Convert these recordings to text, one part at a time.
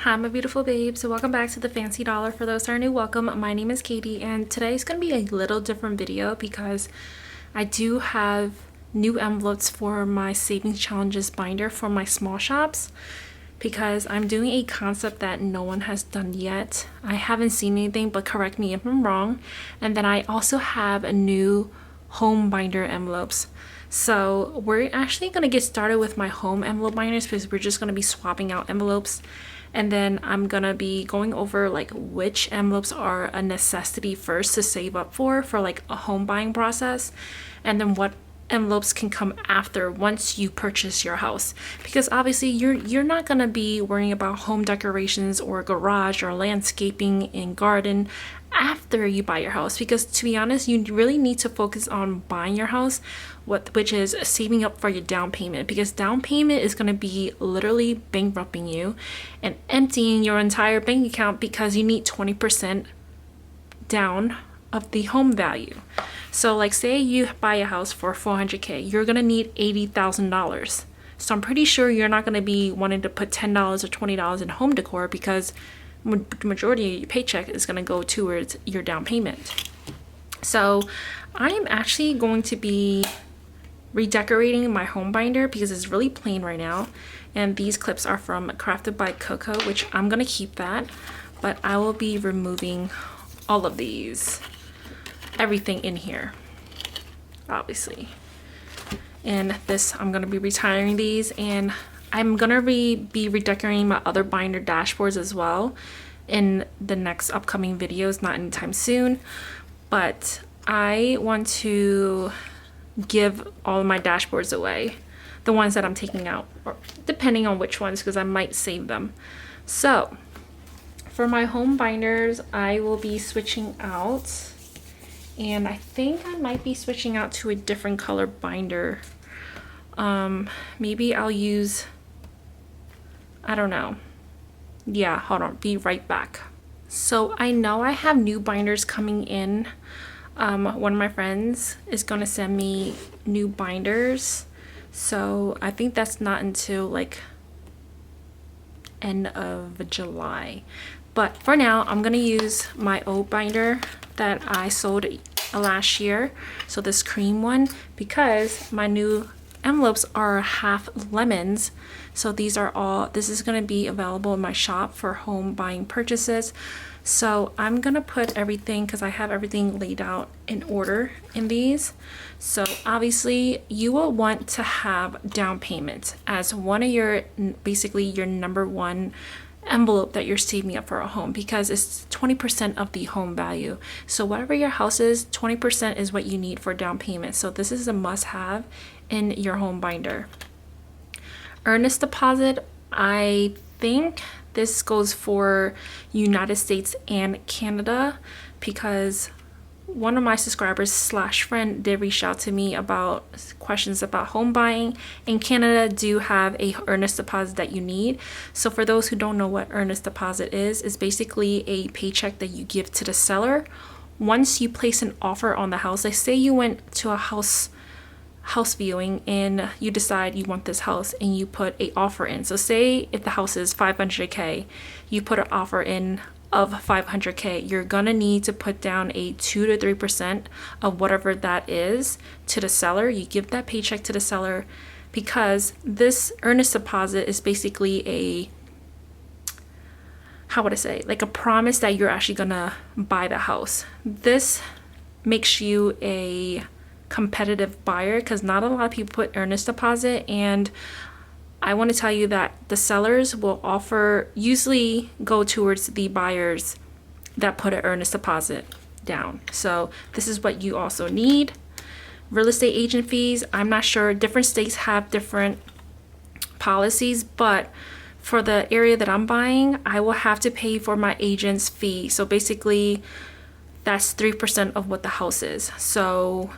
Hi my beautiful babes, so welcome back to the Fancy Dollar. For those that are new, welcome. My name is Katie and today's going to be a little different video because I do have new envelopes for my savings challenges binder for my small shops, because I'm doing a concept that no one has done yet. I haven't seen anything, but correct me if I'm wrong. And then I also have a new home binder envelopes. So we're actually going to get started with my home envelope binders because we're just going to be swapping out envelopes. And then I'm gonna be going over like which envelopes are a necessity first to save up for like a home buying process, and then what envelopes can come after once you purchase your house, because obviously you're not gonna be worrying about home decorations or garage or landscaping and garden after you buy your house, because to be honest, you really need to focus on buying your house, which is saving up for your down payment, because down payment is going to be literally bankrupting you and emptying your entire bank account, because you need 20% down of the home value. So like say you buy a house for $400K, you're going to need $80,000. So I'm pretty sure you're not going to be wanting to put $10 or $20 in home decor, because the majority of your paycheck is going to go towards your down payment. So I am actually going to be redecorating my home binder because it's really plain right now, and these clips are from KRAFTEDBYKOKO, which I'm going to keep that, but I will be removing all of these, everything in here obviously. And this, I'm going to be retiring these, and I'm gonna be redecorating my other binder dashboards as well in the next upcoming videos, not anytime soon. But I want to give all of my dashboards away, the ones that I'm taking out, or depending on which ones, because I might save them. So for my home binders, I will be switching out, and I think I might be switching out to a different color binder. Maybe I'll use, I don't know. Yeah, hold on, be right back. So I know I have new binders coming in. One of my friends is gonna send me new binders, so I think that's not until like end of July. But for now, I'm gonna use my old binder that I sold last year, so this cream one, because my new envelopes are half lemons. So these are all, this is going to be available in my shop for home buying purchases. So I'm going to put everything, because I have everything laid out in order in these. So obviously you will want to have down payment as one of your, basically your number one envelope that you're saving up for a home, because it's 20% of the home value. So whatever your house is, 20% is what you need for down payment. So this is a must-have in your home binder. Earnest deposit, I think this goes for United States and Canada, because one of my subscribers slash friend did reach out to me about questions about home buying, and Canada do have a earnest deposit that you need. So for those who don't know what earnest deposit is basically a paycheck that you give to the seller once you place an offer on the house. Like say you went to a house viewing and you decide you want this house and you put a offer in. So say if the house is 500K, you put an offer in of 500K, you're gonna need to put down a 2 to 3% of whatever that is to the seller. You give that paycheck to the seller, because this earnest deposit is basically a, how would I say, like a promise that you're actually gonna buy the house. This makes you a competitive buyer, because not a lot of people put earnest deposit, and I want to tell you that the sellers will offer, usually go towards the buyers that put an earnest deposit down. So this is what you also need. Real estate agent fees, I'm not sure, different states have different policies, but for the area that I'm buying, I will have to pay for my agent's fee. So basically that's 3% of what the house is. So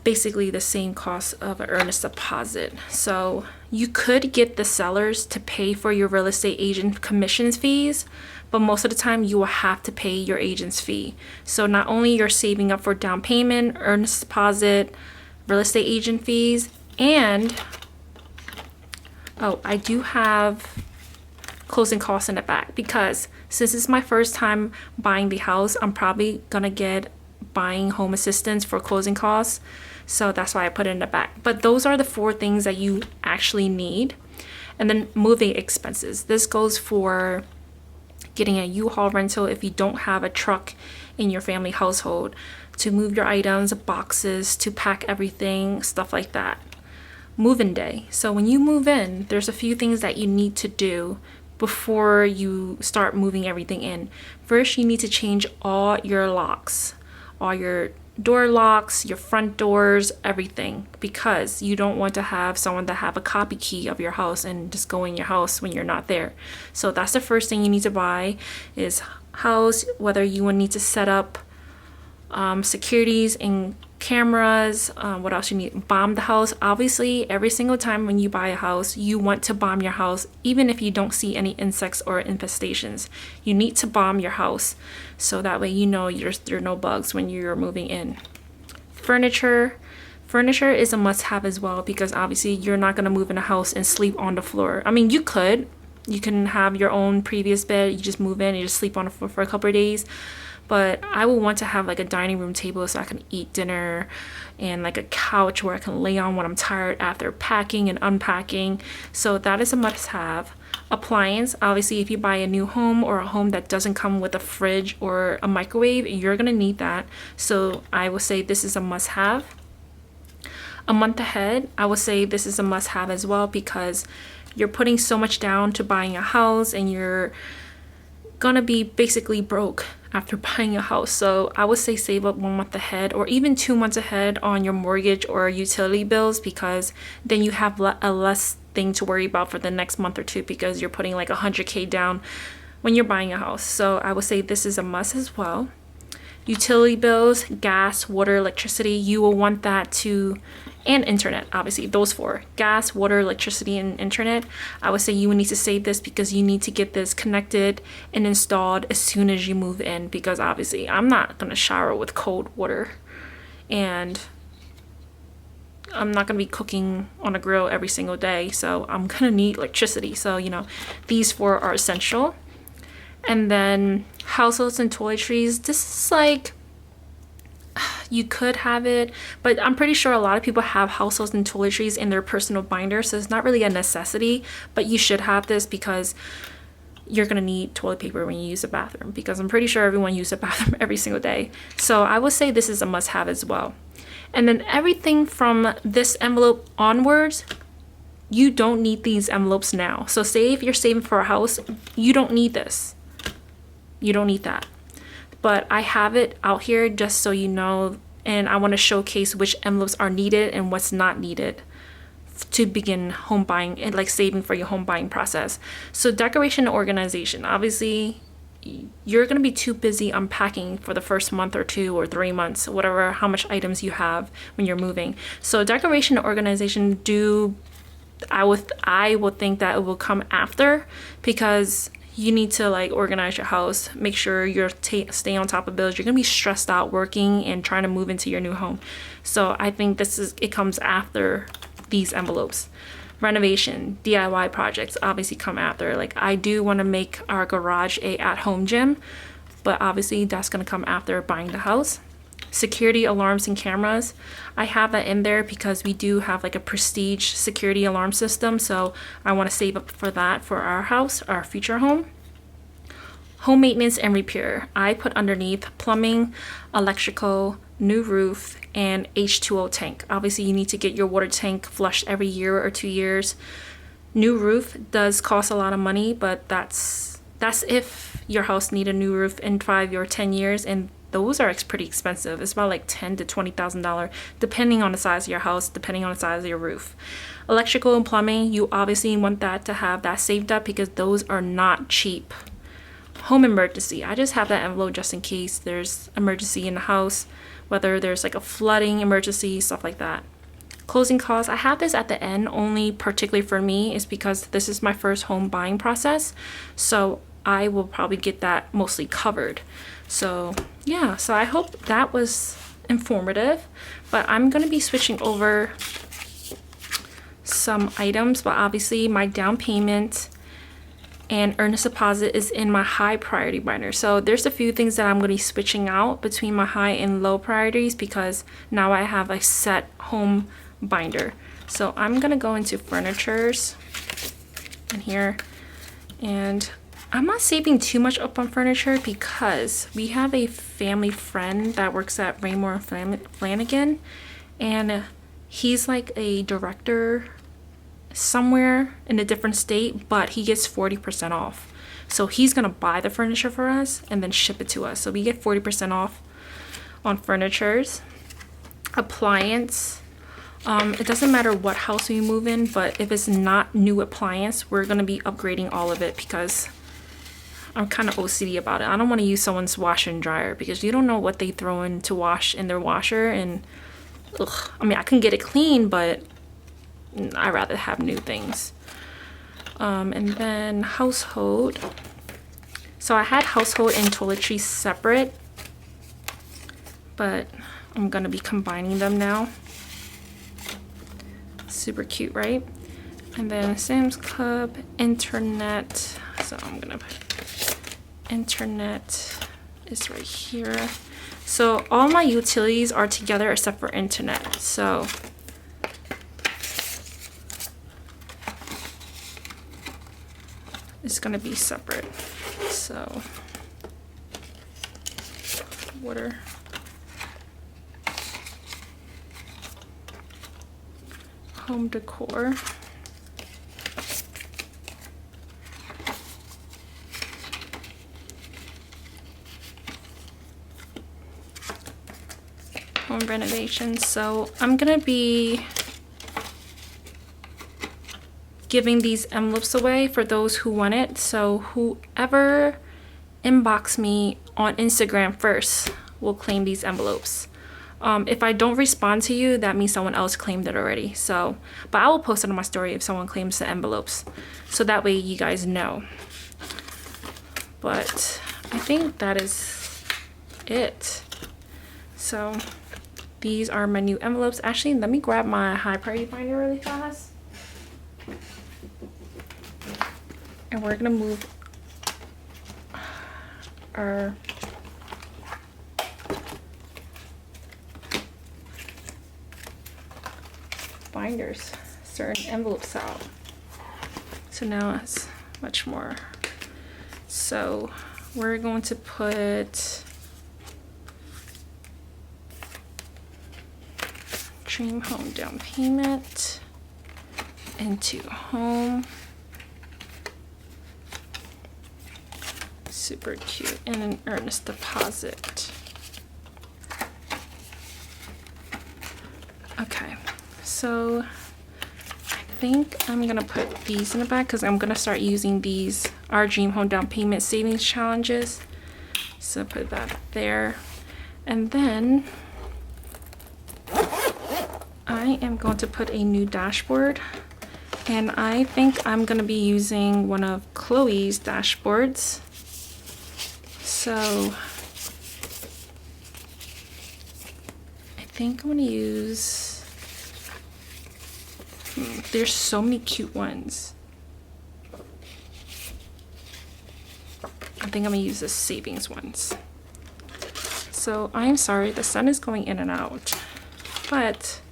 basically the same cost of an earnest deposit. So you could get the sellers to pay for your real estate agent commissions fees, but most of the time you will have to pay your agent's fee. So not only you're saving up for down payment, earnest deposit, real estate agent fees, and oh, I do have closing costs in the back, because since it's my first time buying the house, I'm probably gonna get buying home assistance for closing costs. So that's why I put it in the back. But those are the 4 things that you actually need. And then moving expenses. This goes for getting a U-Haul rental if you don't have a truck in your family household, to move your items, boxes, to pack everything, stuff like that. Move-in day. So when you move in, there's a few things that you need to do before you start moving everything in. First, you need to change all your locks, all your door locks, your front doors, everything, because you don't want to have someone that have a copy key of your house and just go in your house when you're not there. So that's the first thing you need to buy is house, whether you will need to set up securities and cameras. What else you need? Bomb the house. Obviously, every single time when you buy a house, you want to bomb your house, even if you don't see any insects or infestations. You need to bomb your house so that way you know there are no bugs when you're moving in. Furniture is a must-have as well, because obviously you're not going to move in a house and sleep on the floor. I mean, you can have your own previous bed, you just move in and you just sleep on the floor for a couple of days. But I will want to have like a dining room table so I can eat dinner, and like a couch where I can lay on when I'm tired after packing and unpacking. So that is a must-have. Appliance, obviously if you buy a new home or a home that doesn't come with a fridge or a microwave, you're gonna need that. So I will say this is a must-have. A month ahead, I would say this is a must-have as well, because you're putting so much down to buying a house and you're gonna be basically broke after buying a house. So I would say save up 1 month ahead, or even 2 months ahead on your mortgage or utility bills, because then you have a less thing to worry about for the next month or 2, because you're putting like 100K down when you're buying a house. So I would say this is a must as well. Utility bills, gas, water, electricity, you will want that to, and internet, obviously, those 4: gas, water, electricity, and internet. I would say you would need to save this, because you need to get this connected and installed as soon as you move in, because obviously I'm not gonna shower with cold water, and I'm not gonna be cooking on a grill every single day, so I'm gonna need electricity. So you know, these 4 are essential. And then households and toiletries, this is like, you could have it, but I'm pretty sure a lot of people have households and toiletries in their personal binder, so it's not really a necessity, but you should have this because you're gonna need toilet paper when you use the bathroom, because I'm pretty sure everyone uses a bathroom every single day. So I would say this is a must-have as well. And then everything from this envelope onwards, you don't need these envelopes now. So say if you're saving for a house, you don't need this. You don't need that. But I have it out here just so you know, and I want to showcase which envelopes are needed and what's not needed to begin home buying and like saving for your home buying process. So decoration and organization, obviously you're going to be too busy unpacking for the first month or 2 or 3 months, whatever, how much items you have when you're moving. So decoration and organization, I would think that it will come after, because you need to like organize your house, make sure you're stay on top of bills. You're gonna be stressed out working and trying to move into your new home. So I think it comes after these envelopes. Renovation, DIY projects obviously come after. Like I do want to make our garage a at-home gym, but obviously that's gonna come after buying the house. Security alarms and cameras, I have that in there because we do have like a prestige security alarm system, so I want to save up for that for our house, our future home. Home maintenance and repair, I put underneath plumbing, electrical, new roof, and H2O tank. Obviously you need to get your water tank flushed every year or 2 years. New roof does cost a lot of money, but that's if your house need a new roof in 5 or 10 years, and those are pretty expensive. It's about like $10,000 to $20,000 depending on the size of your house, depending on the size of your roof. Electrical and plumbing, you obviously want that to have that saved up because those are not cheap. Home emergency, I just have that envelope just in case there's emergency in the house, whether there's like a flooding emergency, stuff like that. Closing costs, I have this at the end only particularly for me is because this is my first home buying process, so I will probably get that mostly covered. So yeah, so I hope that was informative, but I'm going to be switching over some items. But obviously my down payment and earnest deposit is in my high priority binder. So there's a few things that I'm going to be switching out between my high and low priorities because now I have a set home binder. So I'm going to go into furnitures in here, and I'm not saving too much up on furniture because we have a family friend that works at Raymore and Flanagan, and he's like a director somewhere in a different state, but he gets 40% off. So he's gonna buy the furniture for us and then ship it to us. So we get 40% off on furnitures. Appliance, it doesn't matter what house we move in, but if it's not new appliance, we're gonna be upgrading all of it because I'm kind of OCD about it. I don't want to use someone's washer and dryer because you don't know what they throw in to wash in their washer, and ugh, I mean, I can get it clean, but I'd rather have new things. And then household. So I had household and toiletries separate, but I'm gonna be combining them now. Super cute, right? And then Sam's Club, internet. So I'm gonna put internet is right here. So all my utilities are together except for internet. So it's gonna be separate. So water, home decor, home renovations. So I'm gonna be giving these envelopes away for those who want it. So whoever inbox me on Instagram first will claim these envelopes. If I don't respond to you, that means someone else claimed it already. So, but I will post it on my story if someone claims the envelopes, so that way you guys know. But I think that is it. So these are my new envelopes. Actually, let me grab my high priority binder really fast. And we're gonna move our binders, certain envelopes out. So now it's much more. So we're going to put dream home down payment into home. Super cute. And an earnest deposit. Okay, so I think I'm gonna put these in the back because I'm gonna start using these our dream home down payment savings challenges. So put that there, and then I am going to put a new dashboard, and I think I'm gonna be using one of Chloe's dashboards. So I think I'm gonna use, there's so many cute ones. I think I'm gonna use the savings ones. So I'm sorry, the sun is going in and out, but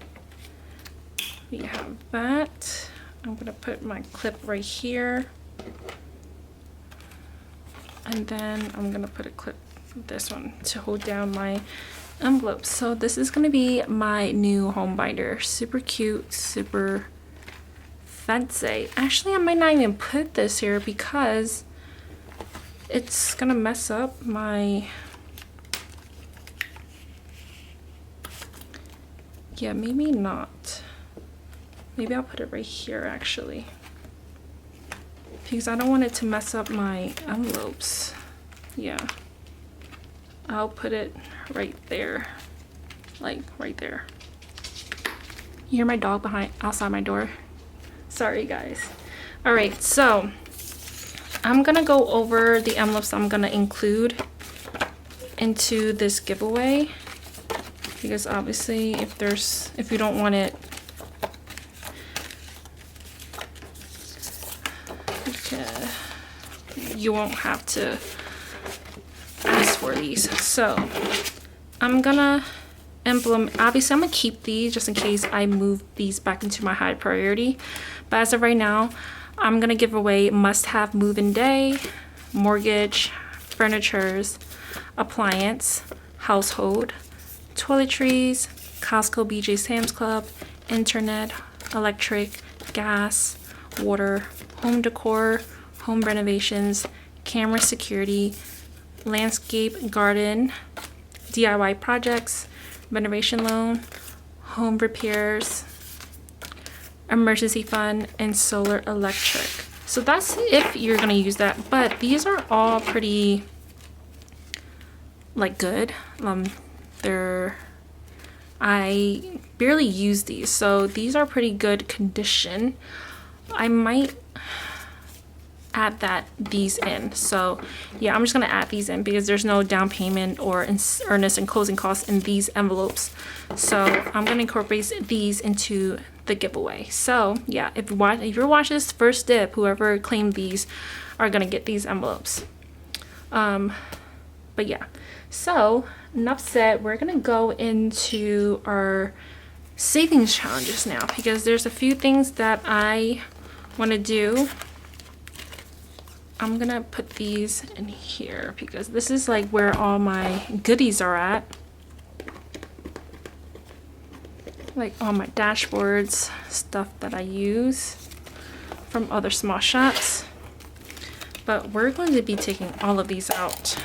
we have that. I'm gonna put my clip right here. And then I'm gonna put a clip, this one, to hold down my envelopes. So this is gonna be my new home binder. Super cute, super fancy. Actually, I might not even put this here because it's gonna mess up my, yeah, maybe not. Maybe I'll put it right here actually, because I don't want it to mess up my envelopes. Yeah, I'll put it right there, like right there. You hear my dog outside my door? Sorry guys. All right, so I'm gonna go over the envelopes I'm gonna include into this giveaway, because obviously if you don't want it, you won't have to ask for these. So I'm gonna implement, obviously I'm gonna keep these just in case I move these back into my high priority, but as of right now I'm gonna give away must-have move-in day, mortgage, furnitures, appliance, household, toiletries, Costco, BJ, Sam's Club, internet, electric, gas, water, home decor, home renovations, camera security, landscape, garden, DIY projects, renovation loan, home repairs, emergency fund, and solar electric. So that's if you're gonna use that, but these are all pretty like good. I barely use these, so these are pretty good condition. I might add these in. So yeah, I'm just gonna add these in because there's no down payment or earnest and closing costs in these envelopes. So I'm gonna incorporate these into the giveaway. So yeah, if you're watching this first dip, whoever claimed these are gonna get these envelopes. But yeah, so enough said, we're gonna go into our savings challenges now because there's a few things that I want to do. I'm gonna put these in here because this is like where all my goodies are at, like all my dashboards, stuff that I use from other small shops. But we're going to be taking all of these out,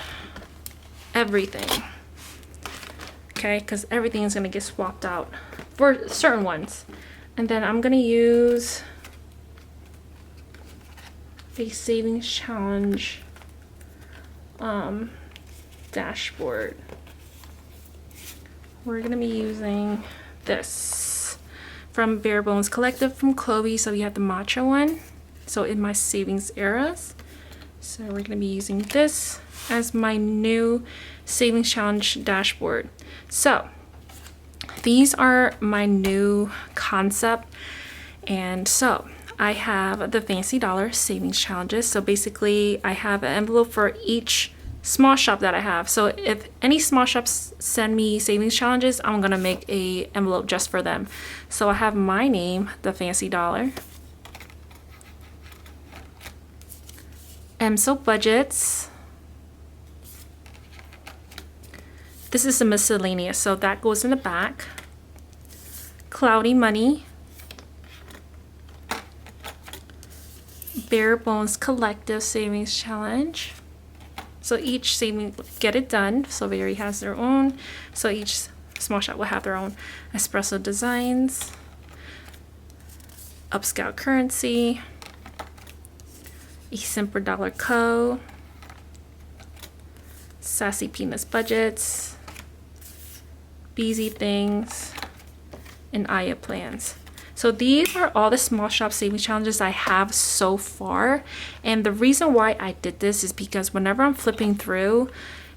everything, okay, because everything is going to get swapped out for certain ones. And then I'm going to use a savings challenge dashboard. We're going to be using this from Barebones Collective from Chloe. So we have the matcha one, so in my savings eras. So we're going to be using this as my new savings challenge dashboard. So these are my new concept, and so I have the Fancy Dollar savings challenges. So basically I have an envelope for each small shop that I have. So if any small shops send me savings challenges, I'm gonna make a envelope just for them. So I have my name, the Fancy Dollar, EMSOBUDGETS. This is a miscellaneous, so that goes in the back. Cloudy Money, Barebones Collective Savings Challenge. So each saving, get it done. So Very has their own. So each small shop will have their own. Espresso Designs, UPSCALECURRENCY, Semper Dollar Co., Sassy Peanuts Budgets, Beezy Things, and Aya Plans. So these are all the small shop savings challenges I have so far. And the reason why I did this is because whenever I'm flipping through,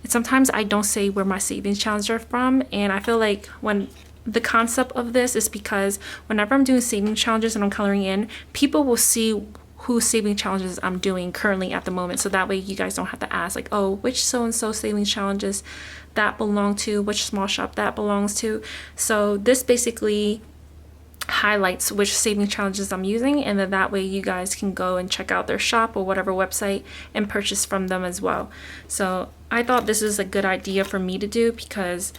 sometimes I don't say where my savings challenges are from. And I feel like when the concept of this is because whenever I'm doing savings challenges and I'm coloring in, people will see whose saving challenges I'm doing currently at the moment. So that way you guys don't have to ask like, oh, which so-and-so savings challenges that belong to, which small shop that belongs to. So this basically highlights which saving challenges I'm using, and then that way you guys can go and check out their shop or whatever website and purchase from them as well. So I thought this is a good idea for me to do because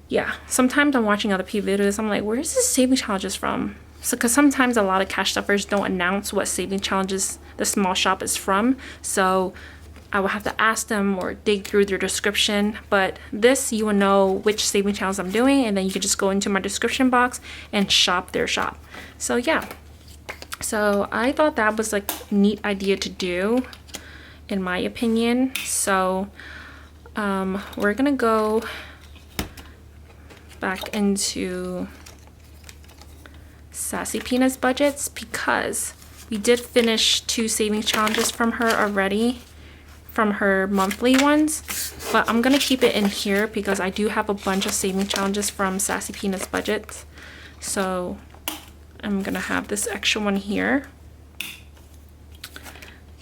yeah, sometimes I'm watching other people videos, I'm like, where's this saving challenges from? So because sometimes a lot of cash stuffers don't announce what saving challenges the small shop is from, so I will have to ask them or dig through their description. But this, you will know which saving challenge I'm doing, and then you can just go into my description box and shop their shop. So yeah, so I thought that was like a neat idea to do in my opinion. So we're gonna go back into Sassy Peanuts budgets because we did finish 2 savings challenges from her already, from her monthly ones, but I'm gonna keep it in here because I do have a bunch of saving challenges from Sassy Peanuts budgets. So I'm gonna have this extra one here,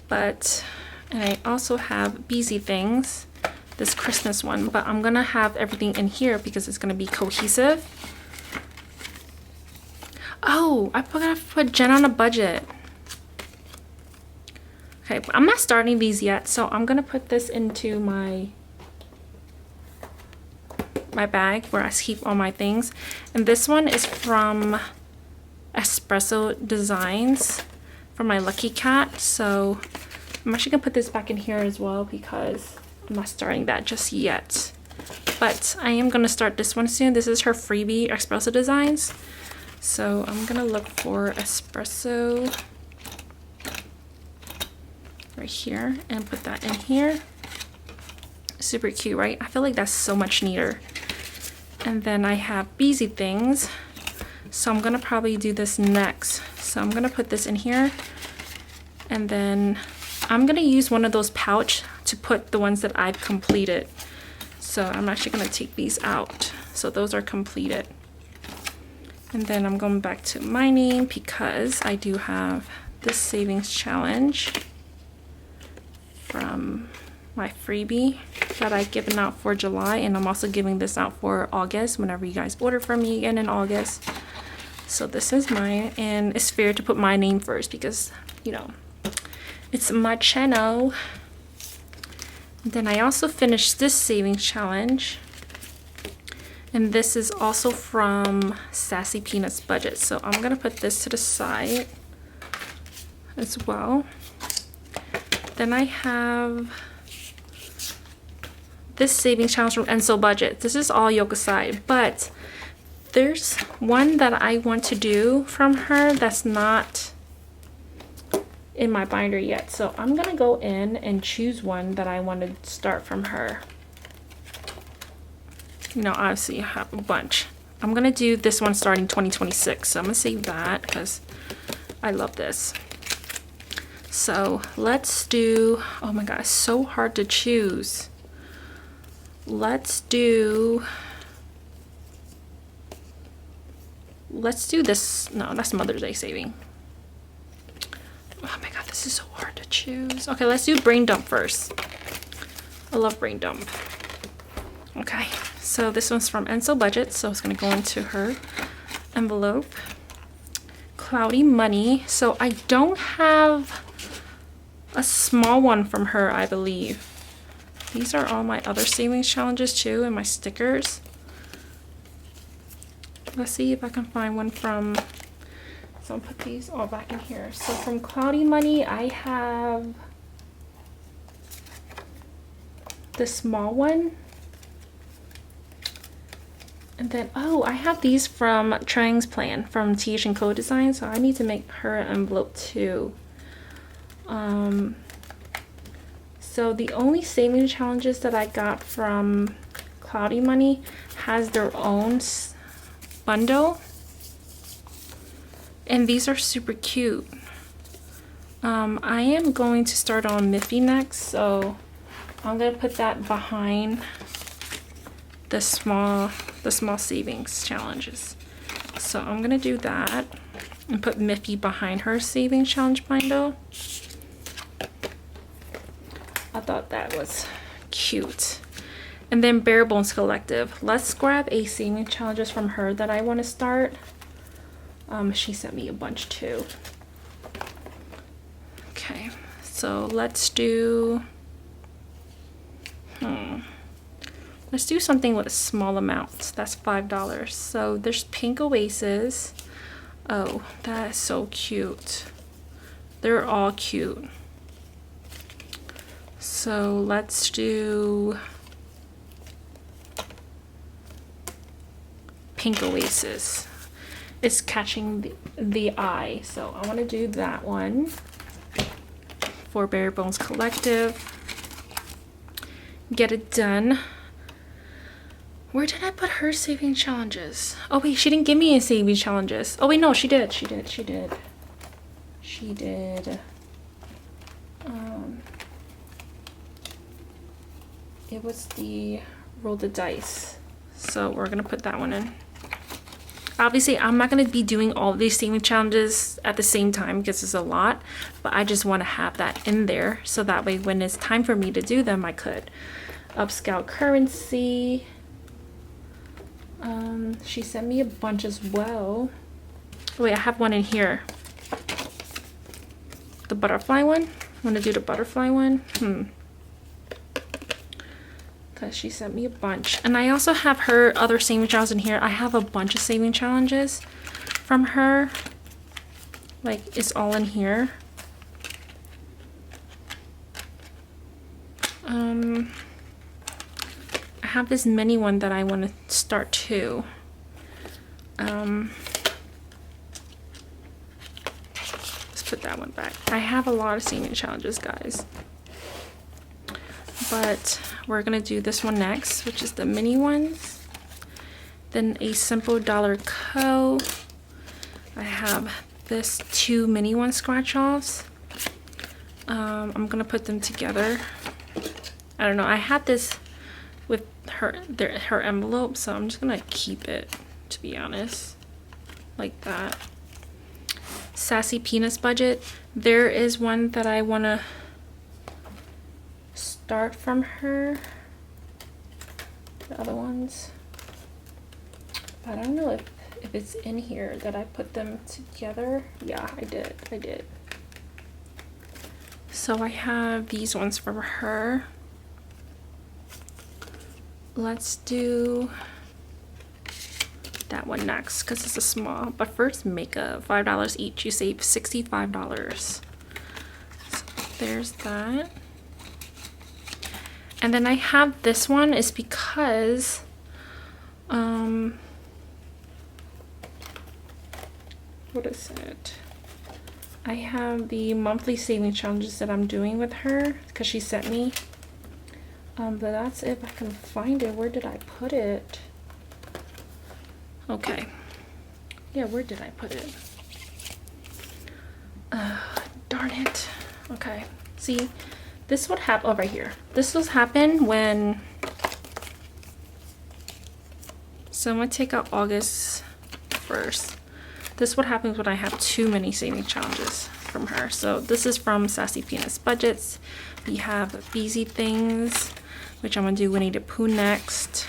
But, and I also have Beezy Things, this Christmas one, but I'm gonna have everything in here because it's gonna be cohesive. Oh, I forgot to put Jen on a budget. Okay, but I'm not starting these yet, so I'm gonna put this into my bag where I keep all my things. And this one is from Espresso Designs for my Lucky Cat. So I'm actually gonna put this back in here as well because I'm not starting that just yet. But I am gonna start this one soon. This is her freebie, Espresso Designs. So I'm gonna look for Espresso right here and put that in here. Super cute, right? I feel like that's so much neater. And then I have Beezy Things. So I'm gonna probably do this next. So I'm gonna put this in here. And then I'm gonna use one of those pouch to put the ones that I've completed. So I'm actually gonna take these out. So those are completed. And then I'm going back to my name because I do have this savings challenge from my freebie that I've given out for July, and I'm also giving this out for August whenever you guys order from me again in August. So this is mine, and it's fair to put my name first because, you know, it's my channel. And then I also finished this savings challenge, and this is also from Sassy Peanuts Budget. So I'm gonna put this to the side as well. Then I have this savings challenge from EMSOBUDGETS. This is all yoke aside, but there's one that I want to do from her that's not in my binder yet. So I'm gonna go in and choose one that I want to start from her. You know, obviously I have a bunch. I'm gonna do this one starting 2026. So I'm gonna save that because I love this. So let's do, oh my god, it's so hard to choose. Let's do this. No, that's Mother's Day saving. Oh my god, this is so hard to choose. Okay, let's do brain dump first. I love brain dump. Okay, so this one's from EMSOBUDGETS, so it's gonna go into her envelope. Cloudy Money. So I don't have a small one from her, I believe. These are all my other savings challenges too, and my stickers. Let's see if I can find one from, so I'll put these all back in here. So from Cloudy Money, I have the small one. And then, oh, I have these from Trang's Plan from TH & Co Design, so I need to make her an envelope too. So the only savings challenges that I got from Cloudy Money has their own bundle, and these are super cute. I am going to start on Miffy next, so I'm gonna put that behind the small savings challenges. So I'm gonna do that and put Miffy behind her savings challenge bundle. I thought that was cute. And then Barebones Collective. Let's grab a saving challenges from her that I want to start. She sent me a bunch too. Okay, so let's do let's do something with a small amount. That's $5. So there's Pink Oasis. Oh, that is so cute. They're all cute. So let's do Pink Oasis. It's catching the eye, so I want to do that one for Barebones Collective. Get it done. Where did I put her saving challenges? Oh wait, she didn't give me any saving challenges. Oh wait, no, she did. She did. It was the roll the dice. So we're gonna put that one in. Obviously, I'm not going to be doing all of these saving challenges at the same time because it's a lot, but I just want to have that in there so that way when it's time for me to do them, I could. UPSCALECURRENCY. She sent me a bunch as well. Wait, I have one in here. The butterfly one. I want to do the butterfly one. Because she sent me a bunch. And I also have her other saving challenges in here. I have a bunch of saving challenges from her. Like, it's all in here. I have this mini one that I want to start too. Let's put that one back. I have a lot of saving challenges, guys. But we're gonna do this one next, which is the mini ones. Then a simple dollar co. I have this 2 mini one scratch offs. I'm gonna put them together. I don't know, I had this with her envelope, so I'm just gonna keep it, to be honest, like that. Sassy Peanuts budget. There is one that I wanna start from her. The other ones, I don't know if it's in here that I put them together. Yeah, I did. So I have these ones from her. Let's do that one next because it's a small. But first, makeup. $5 each. You save $65. So there's that. And then I have this one is because what is it? I have the monthly saving challenges that I'm doing with her because she sent me. But that's if I can find it. Where did I put it? Okay. Yeah, where did I put it? Darn it. Okay. See, this would happen. Oh, right here. This will happen when. So I'm gonna take out August 1st. This would happen when I have too many saving challenges from her. So this is from Sassy Peanuts Budgets. We have Easy Things, which I'm gonna do Winnie the Pooh next.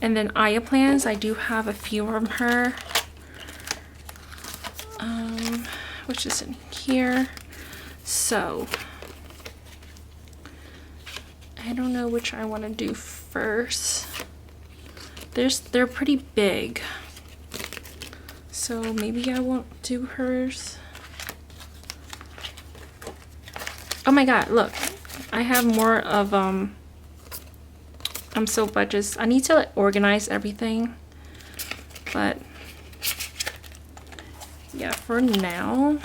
And then Aya plans, I do have a few from her. Which is in here. So I don't know which I want to do first. They're pretty big. So maybe I won't do hers. Oh my god, look. I have more of EMSOBUDGETS. I need to like, organize everything. But yeah, for now,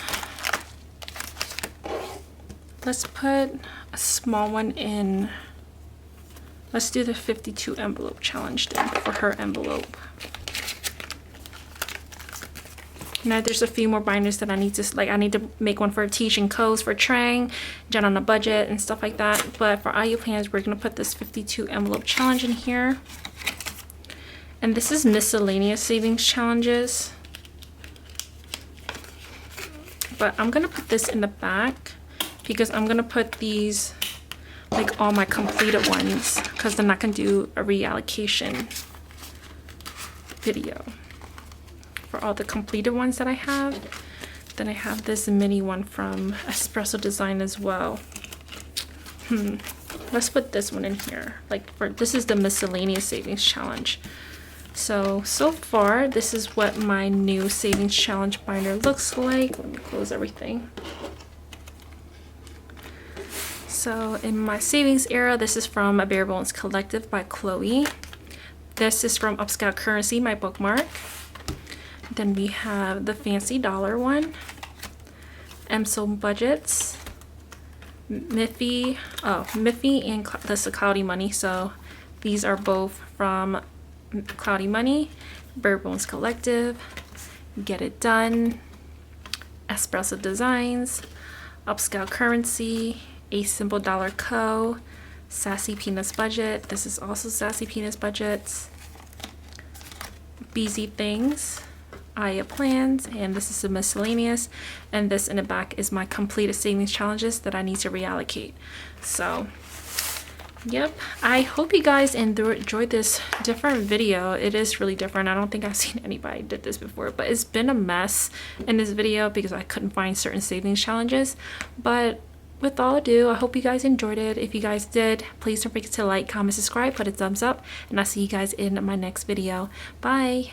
let's put a small one in. Let's do the 52 envelope challenge then for her envelope. Now there's a few more binders that I need to like. I need to make one for Teach and Co's for Trang, Jen on a budget and stuff like that. But for IU plans, we're gonna put this 52 envelope challenge in here. And this is miscellaneous savings challenges. But I'm gonna put this in the back because I'm gonna put these like all my completed ones because then I can do a reallocation video for all the completed ones that I have. Then I have this mini one from Espresso Design as well. Let's put this one in here. Like for this is the miscellaneous savings challenge. So far this is what my new savings challenge binder looks like. Let me close everything. So in my savings era, this is from Barebones Collective by Chloe. This is from UPSCALECURRENCY, my bookmark. Then we have the fancy dollar one, EMSOBUDGETS, Miffy and this is Cloudy Money. So these are both from Cloudy Money, Barebones Collective, Get It Done, Espresso Designs, UPSCALECURRENCY, A Simple Dollar Co., Sassy Peanuts Budget. This is also Sassy Peanuts Budgets. BZ things, IA plans, and this is a miscellaneous, and this in the back is my completed savings challenges that I need to reallocate. So yep, I hope you guys enjoyed this different video. It is really different. I don't think I've seen anybody did this before, but it's been a mess in this video because I couldn't find certain savings challenges. But with all ado, I hope you guys enjoyed it. If you guys did, please don't forget to like, comment, subscribe, put a thumbs up, and I'll see you guys in my next video. Bye.